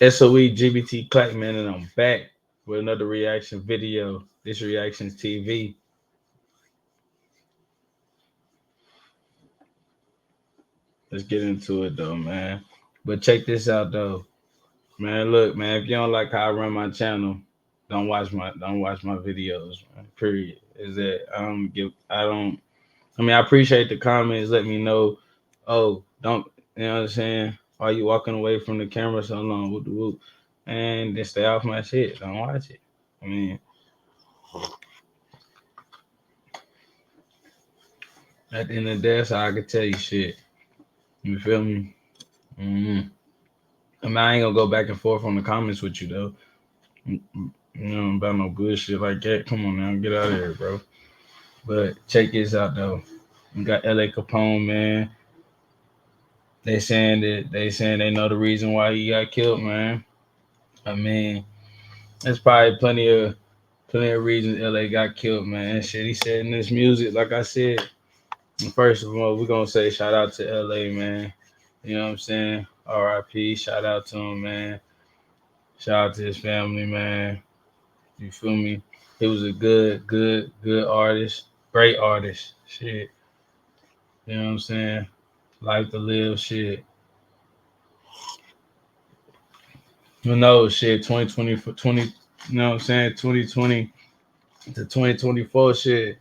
SOE-GBT Clacc, man, and I'm back with another reaction video. This Reactions TV. Let's get into it though, man. But check this out though. Man, look, man, if you don't like how I run my channel, don't watch my videos, man. Period. Is that I appreciate the comments, let me know. Oh, don't you know what I'm saying? Why you walking away from the camera so long? Whoop the whoop. And then stay off my shit. Don't watch it. I mean, at the end of the day, that's how I can tell you shit. You feel me? Mm-hmm. I mean, I ain't gonna go back and forth on the comments with you though. You know about no bullshit like that. Come on now, get out of here, bro. But check this out though. We got LA Capone, man. They saying they know the reason why he got killed, man. I mean, there's probably plenty of reasons LA got killed, man. Shit, he said in this music, like I said. First of all, we're gonna say shout out to LA, man. You know what I'm saying? RIP, shout out to him, man. Shout out to his family, man. You feel me? He was a good artist. Great artist. Shit. You know what I'm saying? Life to live, shit. Who knows, shit, 2020, you know what I'm saying? 2020 to 2024, shit.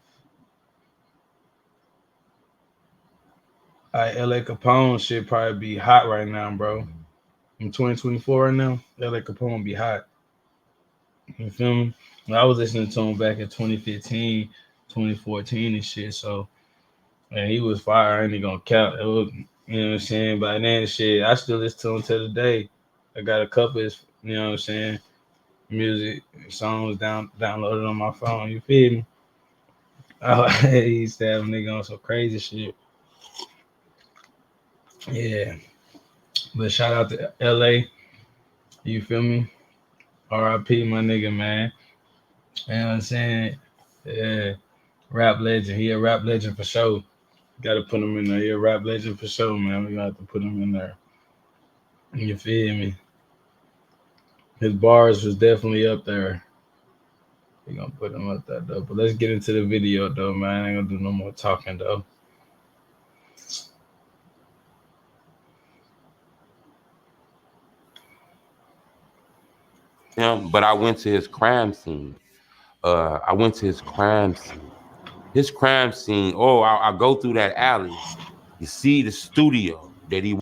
LA Capone shit probably be hot right now, bro. In 2024 right now, LA Capone be hot. You feel me? I was listening to him back in 2015, 2014 and shit. So, man, he was fire. I ain't gonna count. It was, you know what I'm saying? By then, shit, I still listen to him to this day. I got a couple of his, you know what I'm saying, music songs downloaded on my phone. You feel me? He used to have a nigga on some crazy shit. Yeah. But shout out to LA. You feel me? RIP, my nigga, man. You know what I'm saying? Yeah. Rap legend. He a rap legend for sure. Gotta put him in there. He a rap legend for sure, man. We got to put him in there. You feel me? His bars was definitely up there. We gonna put him up there though. But let's get into the video though, man. I ain't gonna do no more talking though. But I went to his crime scene. His crime scene. Oh, I go through that alley. You see the studio that he.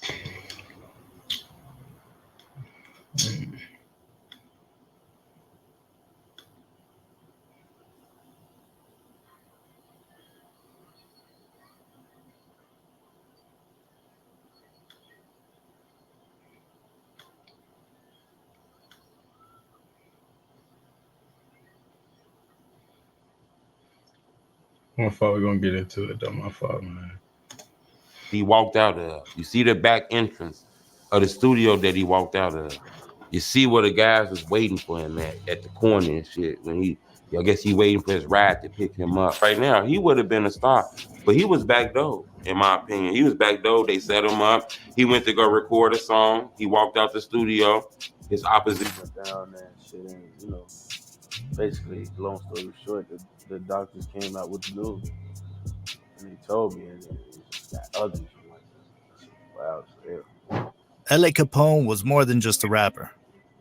My fault. We're gonna get into it though. My fault, man. He walked out of. You see the back entrance of the studio that he walked out of. You see where the guys was waiting for him at the corner and shit. When I guess he waiting for his ride to pick him up. Right now, he would have been a star, but he was back door. In my opinion, he was back door. They set him up. He went to go record a song. He walked out the studio. His opposition went down there and shit, and you know, basically, long story short, the doctors came out with the news, and they told me, and it just got ugly from like that. Wow, LA Capone was more than just a rapper.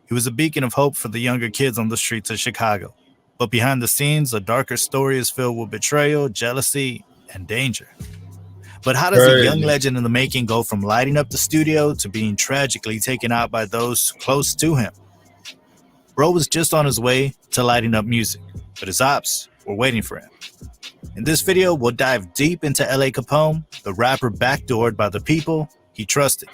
He was a beacon of hope for the younger kids on the streets of Chicago. But behind the scenes, a darker story is filled with betrayal, jealousy, and danger. But how does a young legend in the making go from lighting up the studio to being tragically taken out by those close to him? Bro was just on his way to lighting up music, but his ops were waiting for him. In this video, we'll dive deep into LA Capone, the rapper backdoored by the people he trusted.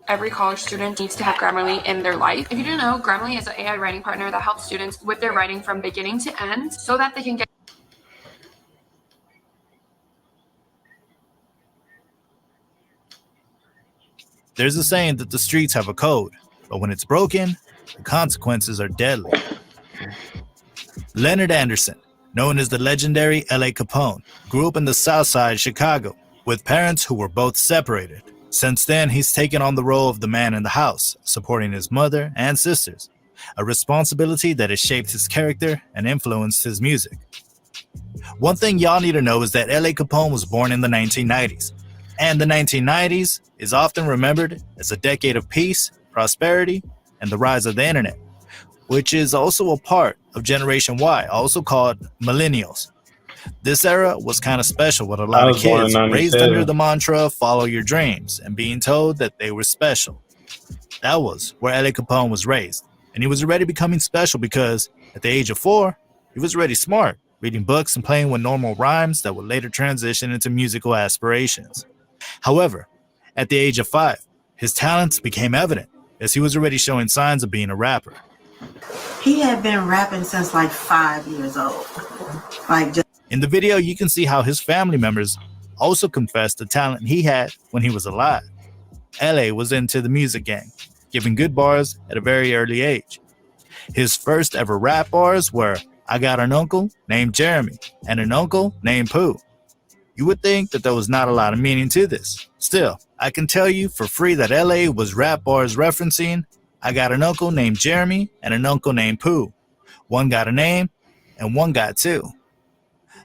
Every college student needs to have Grammarly in their life. If you didn't know, Grammarly is an AI writing partner that helps students with their writing from beginning to end so that they can get. There's a saying that the streets have a code, but when it's broken, the consequences are deadly. Leonard Anderson, known as the legendary LA Capone, grew up in the South Side Chicago with parents who were both separated. Since then, he's taken on the role of the man in the house, supporting his mother and sisters, a responsibility that has shaped his character and influenced his music. One thing y'all need to know is that LA Capone was born in the 1990s, and the 1990s is often remembered as a decade of peace, prosperity, and the rise of the internet, which is also a part of Generation Y, also called millennials. This era was kind of special with a lot of kids raised under the mantra, follow your dreams, and being told that they were special. That was where LA Capone was raised, and he was already becoming special because, at the age of 4, he was already smart, reading books and playing with normal rhymes that would later transition into musical aspirations. However, at the age of 5, his talents became evident, as he was already showing signs of being a rapper. He had been rapping since like 5 years old. In the video, you can see how his family members also confessed the talent he had when he was alive. LA was into the music game, giving good bars at a very early age. His first ever rap bars were, "I got an uncle named Jeremy and an uncle named Pooh." You would think that there was not a lot of meaning to this. Still, I can tell you for free that LA was rap bars referencing, "I got an uncle named Jeremy and an uncle named Pooh. One got a name and one got two."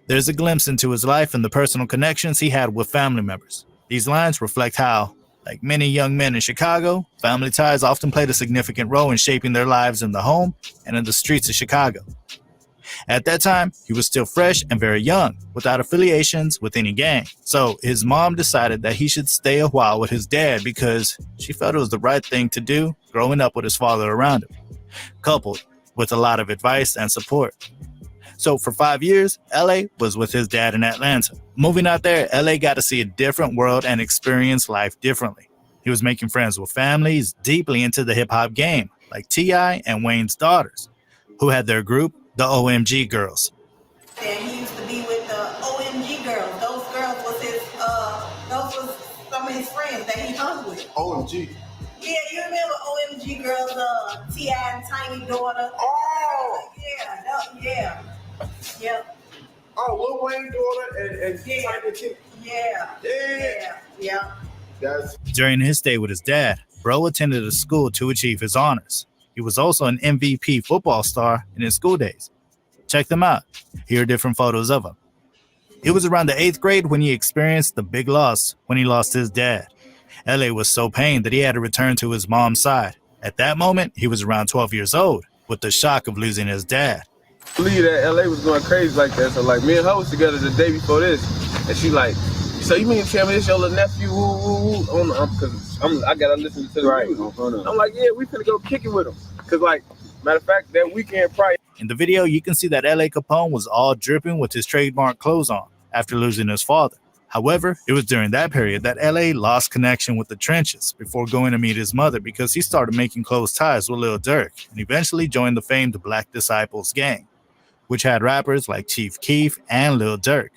There's a glimpse into his life and the personal connections he had with family members. These lines reflect how, like many young men in Chicago, family ties often played a significant role in shaping their lives in the home and in the streets of Chicago. At that time, he was still fresh and very young, without affiliations with any gang. So his mom decided that he should stay a while with his dad because she felt it was the right thing to do growing up with his father around him, coupled with a lot of advice and support. So for 5 years, LA was with his dad in Atlanta. Moving out there, LA got to see a different world and experience life differently. He was making friends with families deeply into the hip-hop game, like T.I. and Wayne's daughters, who had their group, the OMG Girls. And he used to be with the OMG Girls. Those girls was those was some of his friends that he hung with. OMG. Yeah, you remember OMG Girls, T.I. and Tiny Daughter? Oh! Yeah. Yep. Oh, Lil Wayne daughter and Tiny T. Yeah. During his stay with his dad, Bro attended a school to achieve his honors. He was also an MVP football star in his school days. Check them out. Here are different photos of him. It was around the 8th grade when he experienced the big loss when he lost his dad. LA was so pained that he had to return to his mom's side. At that moment, he was around 12 years old, with the shock of losing his dad. I believe that LA was going crazy like that. So like me and her was together the day before this, and she like, "So you mean to tell me this your little nephew?" Because I gotta listen to the music. I'm like, "Yeah, we finna go kick it with him." Cause like, matter of fact, that weekend probably. In the video, you can see that LA Capone was all dripping with his trademark clothes on after losing his father. However, it was during that period that LA lost connection with the trenches before going to meet his mother because he started making close ties with Lil Durk and eventually joined the famed Black Disciples gang, which had rappers like Chief Keef and Lil Durk.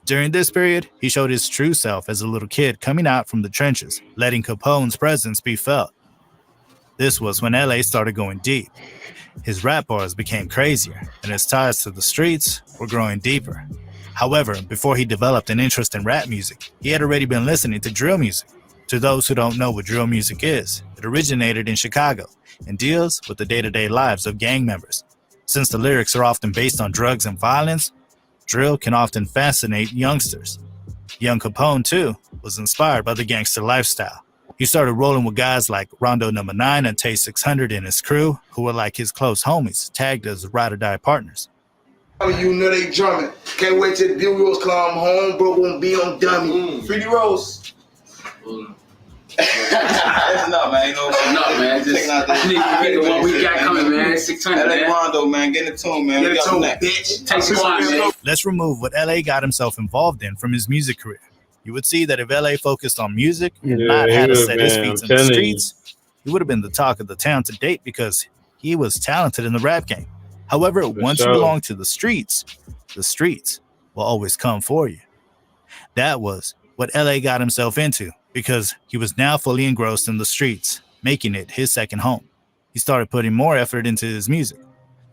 During this period, he showed his true self as a little kid coming out from the trenches, letting Capone's presence be felt. This was when LA started going deep. His rap bars became crazier, and his ties to the streets were growing deeper. However, before he developed an interest in rap music, he had already been listening to drill music. To those who don't know what drill music is, it originated in Chicago and deals with the day-to-day lives of gang members. Since the lyrics are often based on drugs and violence, drill can often fascinate youngsters. Young Capone, too, was inspired by the gangster lifestyle. He started rolling with guys like Rondo No. 9 and Tay 600 and his crew, who were like his close homies, tagged as ride-or-die partners. You know they drumming. Can't wait till the B-Rolls come home, bro. Won't be on dummy. 3D Rolls. That's enough, man. Man. Just get the one we got coming, man. 600, man. Rondo, man. Get it to him, man. Get it to him, bitch. Take squad, man. Let's remove what LA got himself involved in from his music career. You would see that if LA focused on music and not had to set his feet in the streets, he would have been the talk of the town to date because he was talented in the rap game. However, once you belong to the streets will always come for you. That was what LA got himself into because he was now fully engrossed in the streets, making it his second home. He started putting more effort into his music.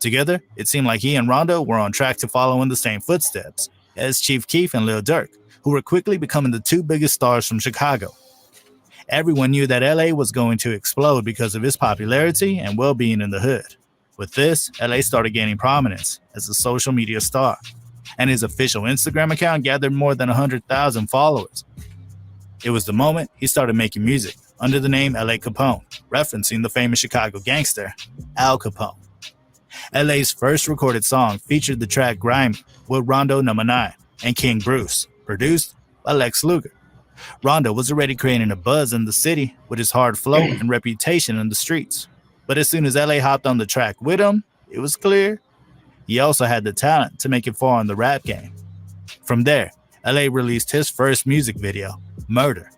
Together, it seemed like he and Rondo were on track to follow in the same footsteps as Chief Keef and Lil Durk, who were quickly becoming the two biggest stars from Chicago. Everyone knew that LA was going to explode because of his popularity and well-being in the hood. With this, LA started gaining prominence as a social media star, and his official Instagram account gathered more than 100,000 followers. It was the moment he started making music under the name LA Capone, referencing the famous Chicago gangster, Al Capone. LA's first recorded song featured the track Grimy with Rondo No. 9 and King Bruce, produced by Lex Luger. Rondo was already creating a buzz in the city with his hard flow and reputation in the streets. But as soon as LA hopped on the track with him, it was clear he also had the talent to make it far in the rap game. From there, LA released his first music video, Murder.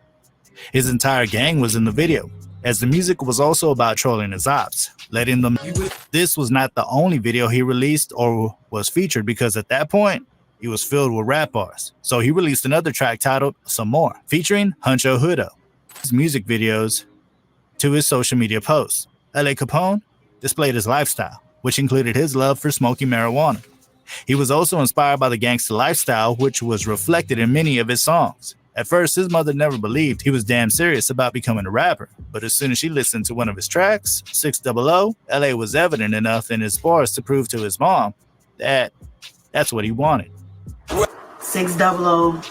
His entire gang was in the video, as the music was also about trolling his ops, letting them know this was not the only video he released or was featured, because at that point, he was filled with rap bars. So he released another track titled Some More, featuring Huncho Hoodo. His music videos to his social media posts. LA Capone displayed his lifestyle, which included his love for smoking marijuana. He was also inspired by the gangster lifestyle, which was reflected in many of his songs. At first, his mother never believed he was damn serious about becoming a rapper, but as soon as she listened to one of his tracks, 600, LA was evident enough in his bars to prove to his mom that that's what he wanted. 600,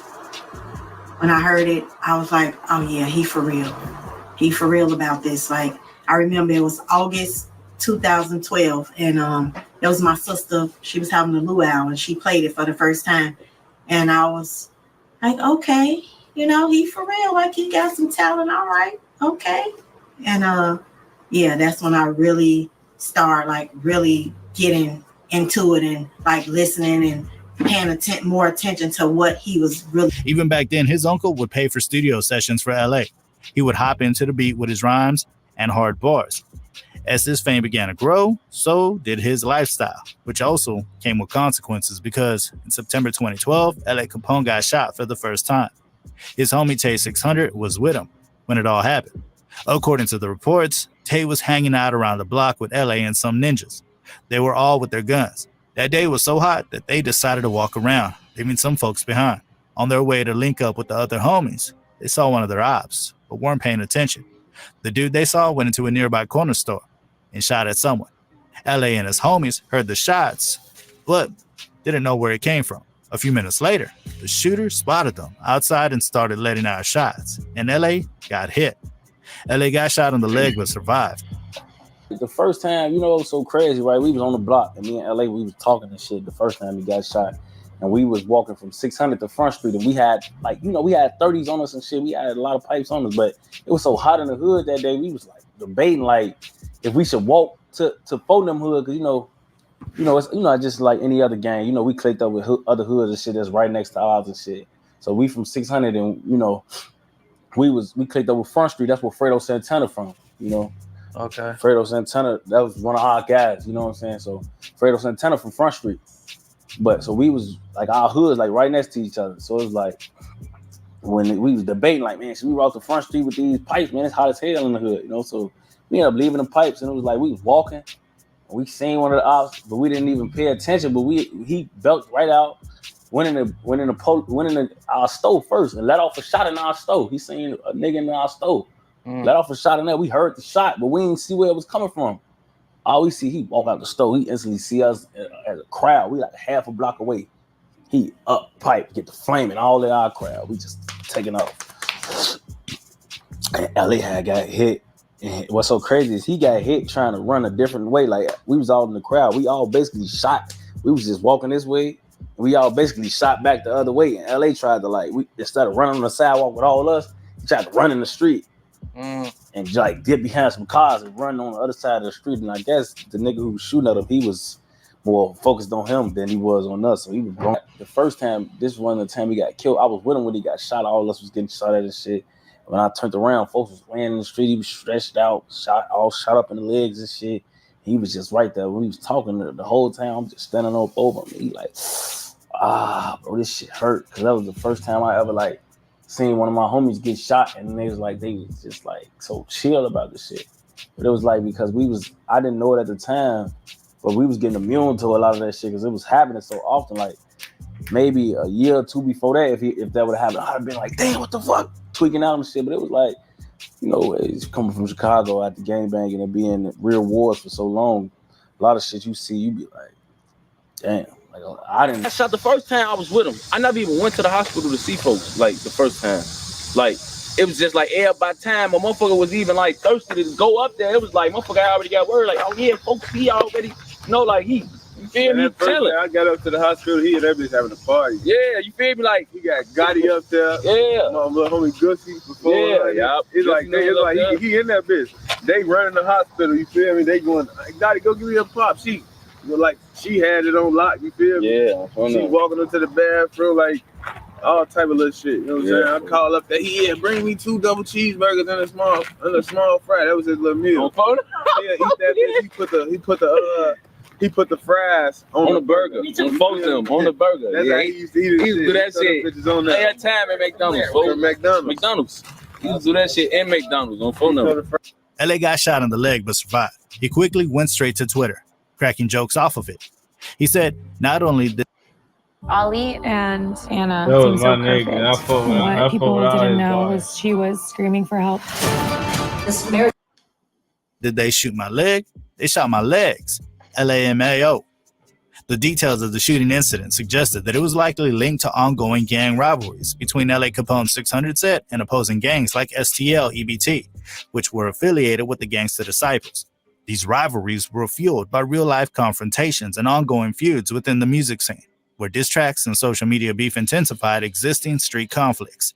when I heard it, I was like, oh yeah, he for real. He for real about this. Like, I remember it was August 2012, and it was my sister. She was having a luau, and she played it for the first time. And I was like, okay, you know, he for real. Like, he got some talent. All right, okay. And yeah, that's when I really started, like, really getting into it and, like, listening and paying more attention to what he was really. Even back then, his uncle would pay for studio sessions for LA. He would hop into the beat with his rhymes and hard bars. As his fame began to grow, so did his lifestyle, which also came with consequences, because in September 2012, LA Capone got shot for the first time. His homie Tay 600 was with him when it all happened. According to the reports, Tay was hanging out around the block with LA and some ninjas. They were all with their guns. That day was so hot that they decided to walk around, leaving some folks behind. On their way to link up with the other homies, they saw one of their ops, but weren't paying attention. The dude they saw went into a nearby corner store and shot at someone. LA and his homies heard the shots, but didn't know where it came from. A few minutes later, the shooter spotted them outside and started letting out shots, and LA got hit. LA got shot in the leg but survived. The first time, you know, it was so crazy, right? We was on the block, and me and LA, we was talking and shit the first time he got shot. And we was walking from 600 to Front Street, and we had, like, you know, we had 30s on us and shit. We had a lot of pipes on us, but it was so hot in the hood that day. We was, like, debating, like, if we should walk to Fortnum Hood, because, it's just like any other gang. You know, we clicked up with other hoods and shit that's right next to ours and shit. So we from 600, and, you know, we clicked up with Front Street. That's where Fredo Santana from, you know. Okay. Fredo Santana, that was one of our guys, you know what I'm saying? So Fredo Santana from Front Street. But so we was like, our hoods like right next to each other. So it was like, when we was debating, like, man, should we walk to Front Street with these pipes? Man, it's hot as hell in the hood, you know? So we ended up leaving the pipes, and it was like, we was walking, and we seen one of the ops, but we didn't even pay attention. But he belted right out, went in our stove first and let off a shot in our stove. He seen a nigga in our stove. Let off a shot in there. We heard the shot, but we didn't see where it was coming from. All we see, he walk out the stove. He instantly see us as a crowd. We like half a block away. He up pipe, get the flame and all in our crowd. We just taking off. And LA had got hit. And what's so crazy is he got hit trying to run a different way. Like, we was all in the crowd. We all basically shot. We was just walking this way. We all basically shot back the other way. And LA tried to, like, instead of running on the sidewalk with all of us, he tried to run in the street. And like get behind some cars and run on the other side of the street. And I guess the nigga who was shooting at him, he was more focused on him than he was on us. So he was wrong. The first time, this was one of the time he got killed. I was with him when he got shot. All of us was getting shot at and shit. When I turned around, folks was laying in the street. He was stretched out, shot up in the legs and shit. He was just right there. When he was talking the whole time, I'm just standing up over him. He like, bro, this shit hurt. Cause that was the first time I ever like seen one of my homies get shot, and they was just like so chill about the shit. But it was like, because I didn't know it at the time, but we was getting immune to a lot of that shit because it was happening so often. Like maybe a year or two before that, if that would have happened, I'd have been like, damn, what the fuck, tweaking out and shit. But it was like you know, it's coming from Chicago at the gangbanging and being in real wars for so long. A lot of shit you see, you be like, damn. Like I shot the first time I was with him. I never even went to the hospital to see folks. Like the first time, like it was just like by time a motherfucker was even like thirsty to go up there. It was like motherfucker already got word. Like, oh yeah, folks, he already know. Like you feel me? Chilling. I got up to the hospital. He and everybody's having a party. Yeah, you feel me? Like he got Gotti up there. Yeah, my little homie Gussie before. Yeah, It's like he in that bitch. They running the hospital. You feel me? They going, Gotti, go give me a pop. She had it on lock, you feel me? Yeah. She walking into the bathroom like all type of little shit. You know what I'm saying? I call up that bring me 2 double cheeseburgers and a small fry. That was his little meal. Yeah, eat that bitch. He put the fries on the burger. On both of them, on the burger. That's how he used to eat it. He used to do that shit. They had time at McDonald's. He used to do that shit in McDonald's on phone number. LA got shot in the leg but survived. He quickly went straight to Twitter, cracking jokes off of it. He said, not only did Ollie and Anna That was seemed so my nigga. perfect. I What people fought didn't with know all his was she was screaming for help. did they shoot my leg? They shot my legs. LAMAO. The details of the shooting incident suggested that it was likely linked to ongoing gang rivalries between LA Capone's 600 set and opposing gangs like STL-EBT, which were affiliated with the Gangsta Disciples. These rivalries were fueled by real-life confrontations and ongoing feuds within the music scene, where diss tracks and social media beef intensified existing street conflicts.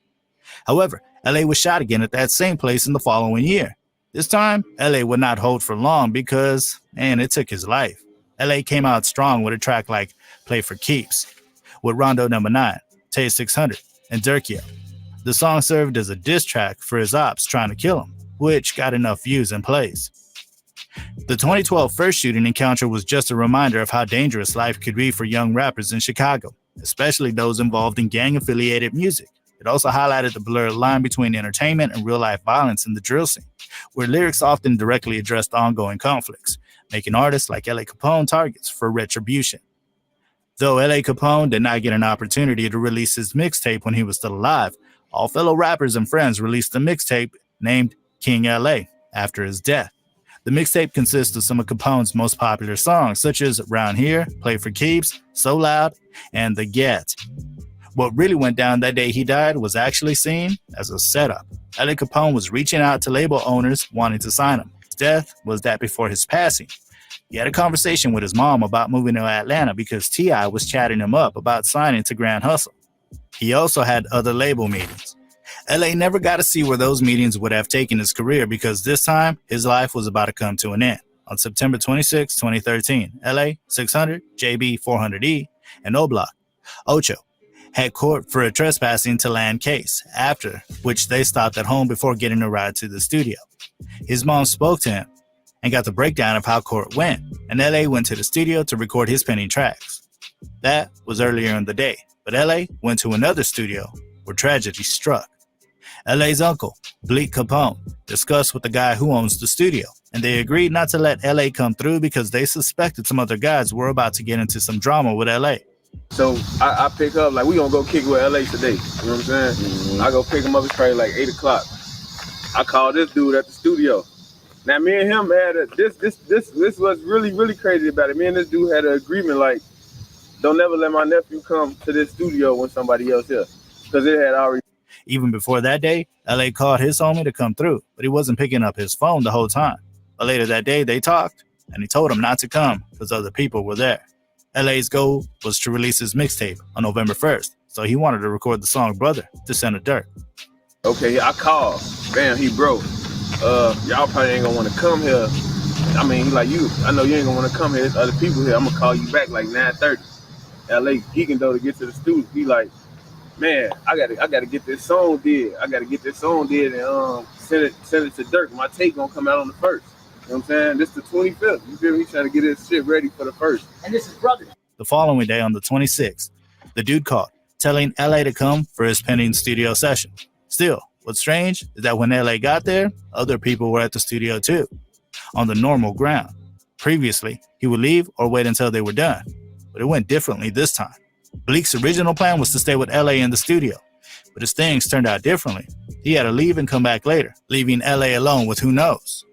However, LA was shot again at that same place in the following year. This time, LA would not hold for long because, man, it took his life. LA came out strong with a track like Play for Keeps, with Rondo No. 9, Tay 600, and Durkio. The song served as a diss track for his ops trying to kill him, which got enough views and plays. The 2012 first shooting encounter was just a reminder of how dangerous life could be for young rappers in Chicago, especially those involved in gang-affiliated music. It also highlighted the blurred line between entertainment and real-life violence in the drill scene, where lyrics often directly addressed ongoing conflicts, making artists like LA Capone targets for retribution. Though LA Capone did not get an opportunity to release his mixtape when he was still alive, all fellow rappers and friends released a mixtape named King LA after his death. The mixtape consists of some of Capone's most popular songs, such as Round Here, Play for Keeps, So Loud, and The Get. What really went down that day he died was actually seen as a setup. LA Capone was reaching out to label owners wanting to sign him. His death was that before his passing. He had a conversation with his mom about moving to Atlanta because T.I. was chatting him up about signing to Grand Hustle. He also had other label meetings. LA never got to see where those meetings would have taken his career because this time his life was about to come to an end. On September 26, 2013, LA 600, JB 400E, and Ocho had court for a trespassing to land case, after which they stopped at home before getting a ride to the studio. His mom spoke to him and got the breakdown of how court went, and LA went to the studio to record his pending tracks. That was earlier in the day, but LA went to another studio where tragedy struck. LA's uncle, Bleak Capone, discussed with the guy who owns the studio, and they agreed not to let LA come through because they suspected some other guys were about to get into some drama with LA. So I pick up, like, we gonna go kick with LA today. You know what I'm saying? Mm-hmm. I go pick him up, it's probably like 8 o'clock. I call this dude at the studio. Now me and him had this was really crazy about it. Me and this dude had an agreement, like, don't never let my nephew come to this studio when somebody else here. Because it had already. Even before that day, LA called his homie to come through, but he wasn't picking up his phone the whole time. But later that day, they talked, and he told him not to come because other people were there. LA's goal was to release his mixtape on November 1st, so he wanted to record the song Brother to send a dirt. Okay, I called. Bam, he broke. Y'all probably ain't gonna want to come here. I mean, he like, I know you ain't gonna want to come here. There's other people here. I'm gonna call you back like 9:30. LA geeking though to get to the studio. He like, man, I gotta get this song did. I gotta get this song did and send it to Dirk. My tape gonna come out on the 1st. You know what I'm saying? This the 25th. You feel me? He's trying to get his shit ready for the 1st. And this is Brother. The following day on the 26th, the dude called, telling LA to come for his pending studio session. Still, what's strange is that when LA got there, other people were at the studio too, on the normal ground. Previously, he would leave or wait until they were done, but it went differently this time. Bleak's original plan was to stay with LA in the studio, But his things turned out differently. He had to leave and come back later, leaving LA alone with who knows.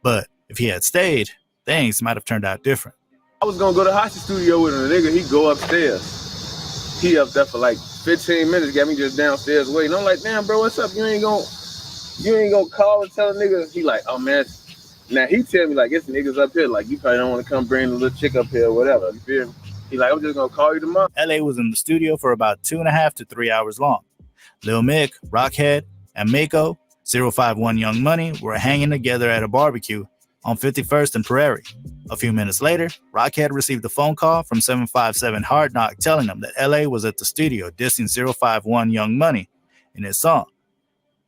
But if he had stayed, things might have turned out different. I was gonna go to the Hostage studio with him. The nigga, he go upstairs. He up there for like 15 minutes, got me just downstairs waiting. I'm like, damn, bro, what's up? You ain't gonna call and tell a nigga. He like, oh man. Now he tell me like, it's niggas up here. Like, you probably don't want to come bring the little chick up here or whatever. You feel me? He like, I'm just gonna call you tomorrow. LA was in the studio for about 2.5 to 3 hours long. Lil Mick, Rockhead, and Mako, 051 Young Money, were hanging together at a barbecue on 51st and Prairie. A few minutes later, Rockhead received a phone call from 757 Hard Knock telling him that LA was at the studio dissing 051 Young Money in his song.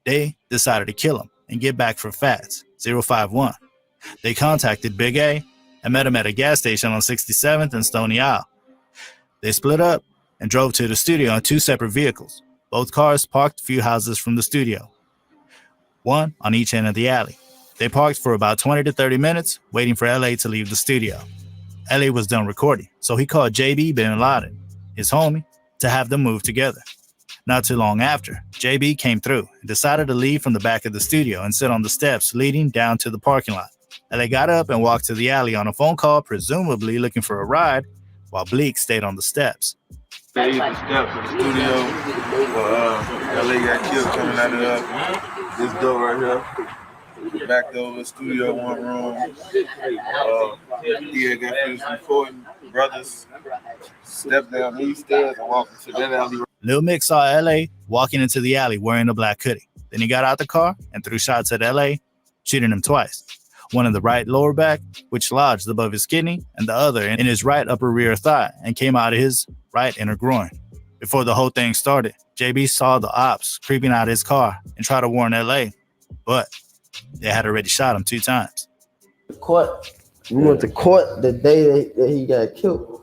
They decided to kill him and get back for Fats, 051. They contacted Big A and met him at a gas station on 67th and Stony Isle. They split up and drove to the studio in 2 separate vehicles. Both cars parked a few houses from the studio, one on each end of the alley. They parked for about 20 to 30 minutes, waiting for LA to leave the studio. LA was done recording, so he called JB Bin Laden, his homie, to have them move together. Not too long after, JB came through and decided to leave from the back of the studio and sit on the steps leading down to the parking lot. LA got up and walked to the alley on a phone call, presumably looking for a ride, while Bleak stayed on the steps. They used the steps of the studio. LA got killed coming out of this door right here. Back door of the studio, one room. He had got finished recording. Brothers stepped down these stairs and walked into that alley. Lil Mick saw LA walking into the alley wearing a black hoodie. Then he got out the car and threw shots at LA, shooting him twice. One in the right lower back, which lodged above his kidney, and the other in his right upper rear thigh and came out of his right inner groin. Before the whole thing started, JB saw the ops creeping out of his car and tried to warn LA, but they had already shot him 2 times. Court. We went to court the day that he got killed.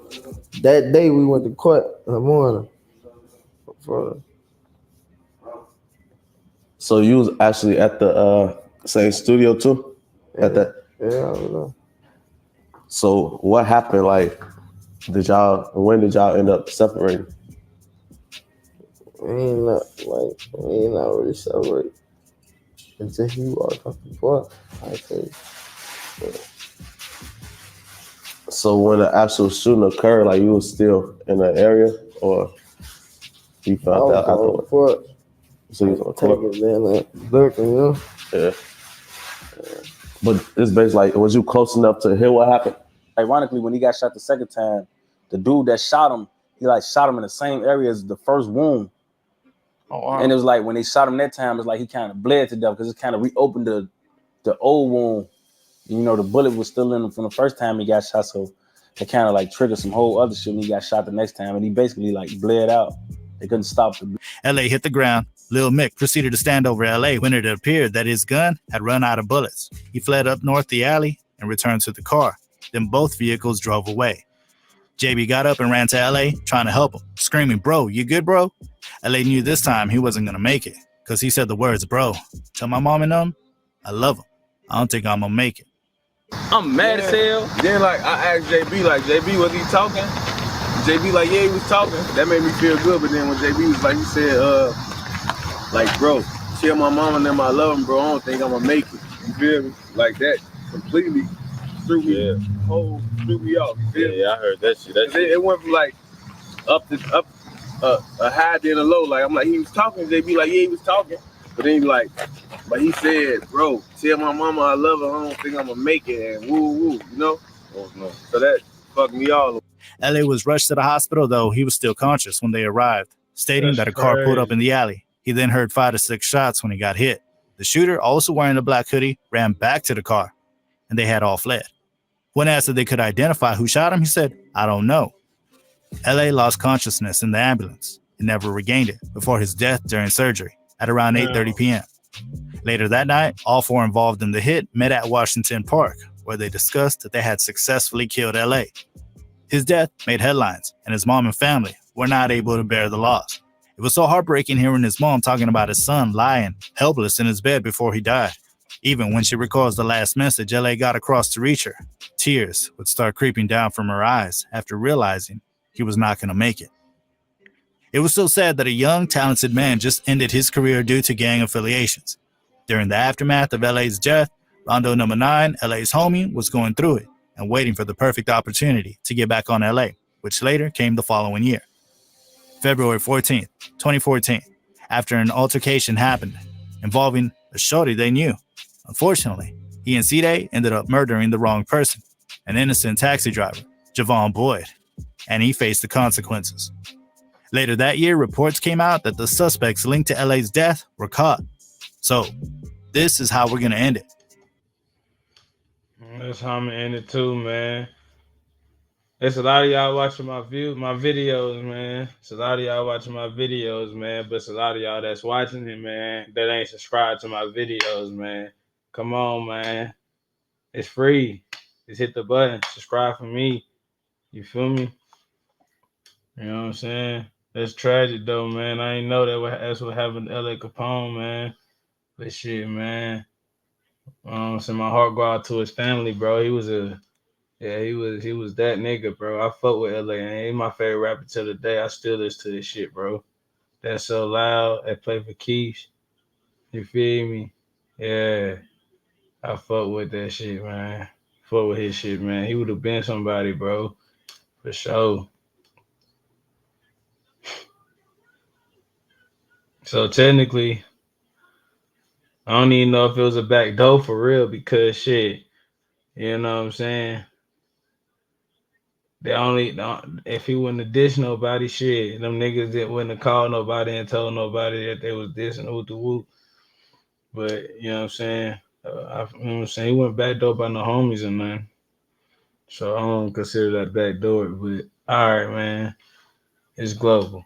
That day we went to court in the morning. So you was actually at the same studio too? At that? Yeah, I don't know. So what happened? Like, when did y'all end up separating? We ain't not really separated until he walked off the court, I think. Yeah. So when the actual shooting occurred, like you was still in the area, or you found out afterwards? So you was on the court. Lurking, you know? Yeah. But it's basically like, was you close enough to hear what happened? Ironically, when he got shot the second time, the dude that shot him, he like shot him in the same area as the first wound. Oh, wow. And it was like when they shot him that time, it's like he kind of bled to death because it kind of reopened the old wound. You know, the bullet was still in him from the first time he got shot, so it kind of like triggered some whole other shit when he got shot the next time, and he basically like bled out. They couldn't stop the LA hit the ground. Lil Mick proceeded to stand over LA when it appeared that his gun had run out of bullets. He fled up north the alley and returned to the car. Then both vehicles drove away. JB got up and ran to LA trying to help him, screaming, "Bro, you good, bro?" LA knew this time he wasn't going to make it because he said the words, "Bro, tell my mom and them I love them. I don't think I'm going to make it." I'm mad as hell. Then like I asked JB, like, JB, was he talking? JB like, yeah, he was talking. That made me feel good. But then when JB was like, he said, like, bro, tell my mom and them I love them, bro. I don't think I'm gonna make it. You feel me? Like that completely threw me off. You feel me? Yeah, I heard that shit. It went from like up a high then a low. Like I'm like, he was talking. JB like, yeah, he was talking. But then but he said, bro, tell my mama I love her. I don't think I'm gonna make it. And woo, you know? Oh, no. So that fucked me all. LA was rushed to the hospital, though he was still conscious when they arrived, stating that a car pulled up in the alley. He then heard 5 to 6 shots when he got hit. The shooter, also wearing a black hoodie, ran back to the car, and they had all fled. When asked if they could identify who shot him, he said, "I don't know." LA lost consciousness in the ambulance and never regained it before his death during surgery at around 8:30 p.m. Later that night, all 4 involved in the hit met at Washington Park, where they discussed that they had successfully killed LA. His death made headlines, and his mom and family were not able to bear the loss. It was so heartbreaking hearing his mom talking about his son lying helpless in his bed before he died. Even when she recalls the last message LA got across to reach her, tears would start creeping down from her eyes after realizing he was not going to make it. It was so sad that a young, talented man just ended his career due to gang affiliations. During the aftermath of LA's death, Rondo number 9, LA's homie, was going through it and waiting for the perfect opportunity to get back on LA, which later came the following year. February 14th, 2014, after an altercation happened involving a shorty they knew. Unfortunately, he and C-Day ended up murdering the wrong person, an innocent taxi driver, Javon Boyd, and he faced the consequences. Later that year, reports came out that the suspects linked to LA's death were caught. So, this is how we're going to end it. That's how I'm going to end it too, man. There's a lot of y'all watching my videos, man. It's a lot of y'all watching my videos, man. But it's a lot of y'all that's watching it, man, that ain't subscribed to my videos, man. Come on, man. It's free. Just hit the button. Subscribe for me. You feel me? You know what I'm saying? That's tragic, though, man. I ain't know that's what happened to LA Capone, man. But shit, man. So my heart go out to his family, bro. He was that nigga, bro. I fuck with LA, and he's my favorite rapper till the day. I still listen to this shit, bro. That's so loud. That play for Keith. You feel me? Yeah. I fuck with that shit, man. Fuck with his shit, man. He would have been somebody, bro. For sure. So technically, I don't even know if it was a back door for real because shit, you know what I'm saying? If he wouldn't have dissed nobody, shit, them niggas that wouldn't have called nobody and told nobody that they was dissing whoop the whoop. But you know what I'm saying? You know what I'm saying? He went back door by no homies and nothing. So I don't consider that back door. But all right, man, it's global.